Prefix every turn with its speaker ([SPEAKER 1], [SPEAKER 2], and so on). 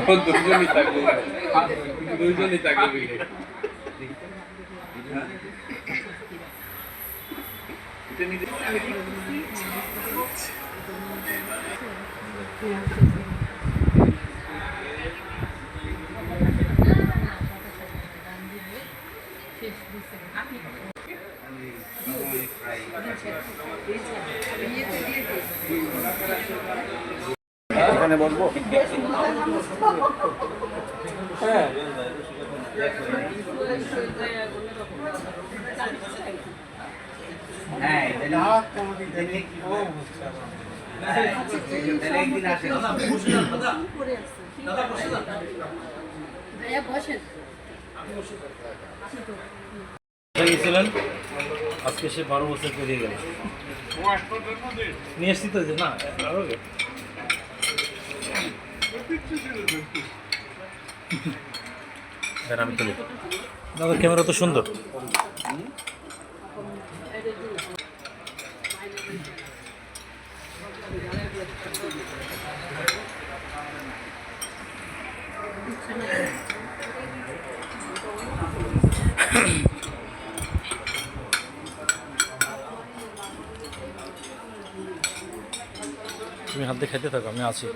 [SPEAKER 1] দুজনই থাকবে, দুজনই থাকবে।
[SPEAKER 2] এখানে বসবো। হ্যাঁ
[SPEAKER 3] গেছিলেন আজকে সে 12 বছর পেরিয়ে গেল। নিয়ে এসছি তো যে না আরো আমি তুলি দাদা, ক্যামেরা তো সুন্দর। তুমি হাত দিয়ে খাইতে থাকো, আমি আছি।